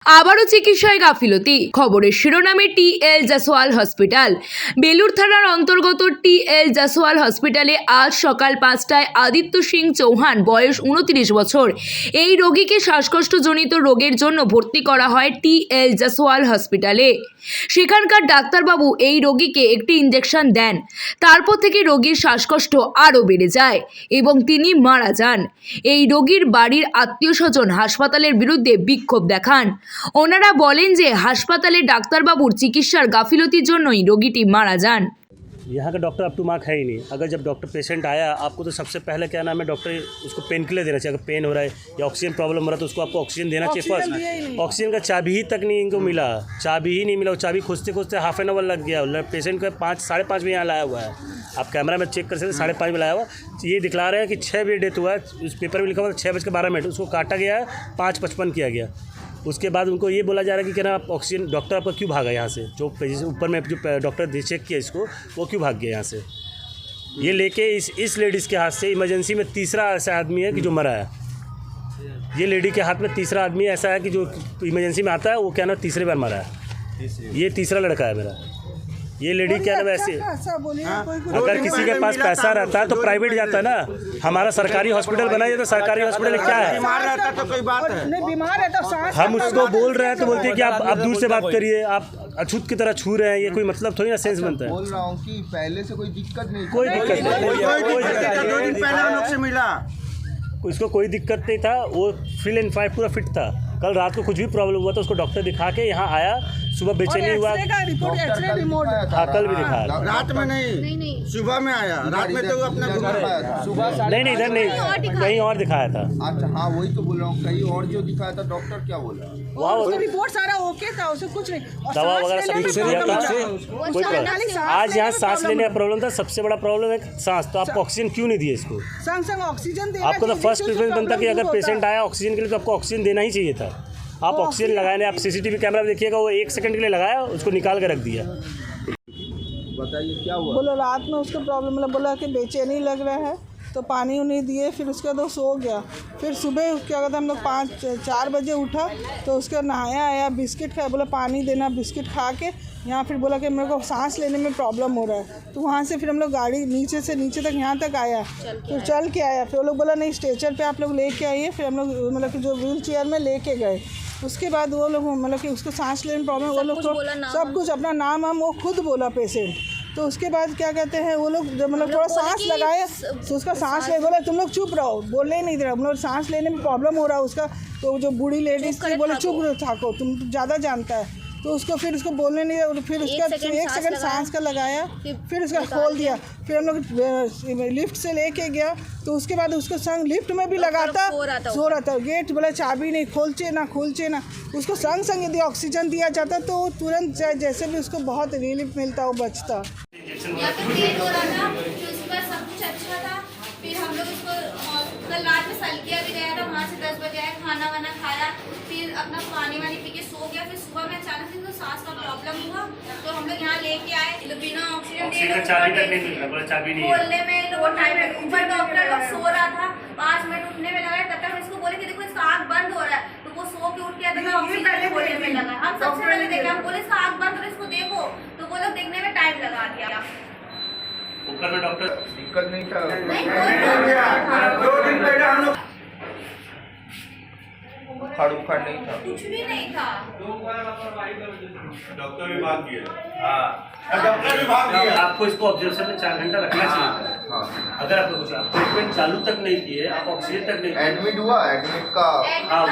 আবারও চিকিৎসায় গাফিলতি। খবরের শিরোনামে টি.এল. জাসওয়াল হসপিটাল। বেলুর থানার অন্তর্গত টি.এল. জাসওয়াল হসপিটালে আজ সকাল 5টায় আদিত্য সিং চৌহান, বয়স 29 বছর, এই রোগীকে শ্বাসকষ্টজনিত রোগের জন্য ভর্তি করা হয় টি.এল. জাসওয়াল হসপিটালে। সেখানকার ডাক্তারবাবু এই রোগীকে একটি ইঞ্জেকশন দেন। তারপর থেকে রোগীর শ্বাসকষ্ট আরও বেড়ে যায় এবং তিনি মারা যান। এই রোগীর বাড়ির আত্মীয়স্বজন হাসপাতালের বিরুদ্ধে বিক্ষোভ দেখান। ওনারা বলেন যে হাসপাতালে ডাক্তারবাবুর চিকিৎসার গাফিলতির জন্যই রোগীটি मारा जान। यहाँ का डॉक्टर अप टू मार्क है ही नहीं। अगर जब डॉक्टर पेशेंट आया, आपको तो सबसे पहले क्या नाम है, डॉक्टर उसको पेन किलर देना चाहिए। अगर पेन हो रहा है या ऑक्सीजन प्रॉब्लम हो रहा है तो उसको आपको ऑक्सीजन देना चाहिए फर्स्ट। ऑक्सीजन का चाबी ही तक नहीं इनको मिला, चाबी ही नहीं मिला। वो चाबी खोजते खोजते हाफ एन आवर लग गया। पेशेंट को 5-5:30 में यहाँ लाया हुआ है। आप कैमरा में चेक कर सकते 5:30 में लाया हुआ। ये दिखला रहे हैं कि 6 बजे डेथ हुआ है। उस पेपर में लिखा हुआ 6:12, उसको काटा गया है, 5:55 किया गया। उसके बाद उनको ये बोला जा रहा है कि क्या आप ऑक्सीजन, डॉक्टर आपका क्यों भागा यहाँ से, जो ऊपर में जो डॉक्टर चेक किया इसको, वो क्यों भाग गया यहाँ से। ये लेके इस लेडीज़ के हाथ से इमरजेंसी में तीसरा ऐसा आदमी है कि जो मरा है। ये लेडी के हाथ में तीसरा आदमी ऐसा है कि जो इमरजेंसी में आता है, वो क्या ना तीसरे बार मरा है। ये तीसरा लड़का है मेरा। ये लेडी क्या नाम ऐसे, अगर किसी के पास पैसा रहता है तो प्राइवेट जाता है ना। हमारा सरकारी हॉस्पिटल बनाया तो सरकारी हॉस्पिटल क्या है, बीमार रहता तो कोई बात है, नहीं बीमार है तो सांस। हम उसको बोल रहे हैं तो बोलते हैं कि आप दूर से बात करिए, आप अछूत की तरह छू रहे हैं। ये कोई मतलब थोड़ी ना सेंस बनता है। बोल रहा हूँ कि पहले से कोई दिक्कत नहीं, कोई दिक्कत नहीं, 2 दिन पहले हम लोग से मिला। उसको कोई दिक्कत नहीं था। वो फिल एंड फाइट पूरा फिट था। कल रात को कुछ भी प्रॉब्लम हुआ तो उसको डॉक्टर दिखा के यहाँ आया। सुबह बेचैनी हुआ, कल भी दिखाया। रात में नहीं, सुबह में आया। रात में तो अपना नहीं इधर नहीं, कहीं और दिखाया था। अच्छा हाँ, वही तो बोल रहा हूँ, कहीं और जो दिखाया था डॉक्टर क्या बोला, वहाँ रिपोर्ट सारा ओके था, उसे कुछ नहीं, दवा वगैरह सब कुछ दिया था। कोई प्रॉब्लम आज यहाँ सांस लेने का प्रॉब्लम था। सबसे बड़ा प्रॉब्लम है सांस। तो आप ऑक्सीजन क्यों नहीं दिए इसको? संग ऑक्सीजन आपको तो फर्स्ट प्रेफरेंस बनता कि अगर पेशेंट आया ऑक्सीजन के लिए तो आपको ऑक्सीजन देना ही चाहिए था। आप ऑक्सीजन लगाए नहीं। आप सीसीटीवी कैमरा में देखिएगा, वो 1 सेकंड के लिए लगाया, उसको निकाल के रख दिया। बताइए क्या हुआ। बोलो रात में उसको प्रॉब्लम, मतलब बोला कि बेचैनी लग रहा है तो पानी उन्हें दिए, फिर उसके बाद वो सो गया। फिर सुबह क्या कहते हैं, हम लोग 4 बजे उठा तो उसका नहाया आया, बिस्किट खाया, बोला पानी देना, बिस्किट खा के यहाँ फिर बोला कि मेरे को सांस लेने में प्रॉब्लम हो रहा है। तो वहाँ से फिर हम लोग गाड़ी नीचे से नीचे तक यहाँ तक आया, फिर चल के आया। फिर वो लोग बोला नहीं स्ट्रेचर पे आप लोग लेके आइए। फिर हम लोग मतलब कि जो व्हील चेयर में लेके गए। उसके बाद वो लोग मतलब कि उसको सांस लेने में प्रॉब्लम, वो लोग सब कुछ अपना नाम हम वो खुद बोला पेशेंट। तो उसके बाद क्या कहते हैं, वो लोग जब मतलब थोड़ा सांस लगाए तो उसका सांस ले, बोला तुम लोग चुप रहो, बोलने ही नहीं दे रहा, मतलब सांस लेने में प्रॉब्लम हो रहा है उसका। तो जो बूढ़ी लेडीज थी बोले चुप थाको, तुम ज़्यादा जानता है। तो उसको फिर उसको बोलने नहीं दिया। फिर उसका 1 सेकंड सांस का लगाया, फिर उसका खोल दिया। फिर हम लोग लिफ्ट से लेके गया। तो उसके बाद उसको संग लिफ्ट में भी लगाता, सो रहा था। गेट बोला चाबी नहीं, खोलचे ना। उसको संग यदि ऑक्सीजन दिया जाता तो तुरंत जैसे भी उसको बहुत रिलीफ मिलता, वो बचता। फिर हम लोग इसको कल रात में सलकिया भी गया था, वहाँ से 10 बजे आया, खाना वाना खाया, फिर अपना पानी वानी पी के सो गया। फिर सुबह में अचानक से तो सांस का प्रॉब्लम हुआ तो हम लोग यहाँ लेके आए। तो बिना ऑक्सीजन बोलने में तो वो टाइम ऊपर डॉक्टर लोग सो रहा था, 5 मिनट उठने में लगा। तब तक इसको बोले कि देखो इसका आँख बंद हो रहा है। तो वो सो के उठ गया था, ऑक्सीजन बोलने में लगा। हम सबसे पहले देखा, हम बोले इसका आँख बंद हो, इसको देखो। तो वो लोग देखने में टाइम लगा दिया। ऊपर में डॉक्टर दिक्कत नहीं था। 2 दिन पहले हम लोग उखाड़ नहीं था, कुछ भी नहीं था। डॉक्टर भी भाग गया। डॉक्टर भी भाग गया। आपको इसको ऑब्जर्वेशन में 4 घंटा रखना चाहिए। हाँ। अगर आपको कुछ ट्रीटमेंट चालू तक नहीं किए, आप ऑक्सीजन तक नहीं, एडमिट हुआ, एडमिट का हाँ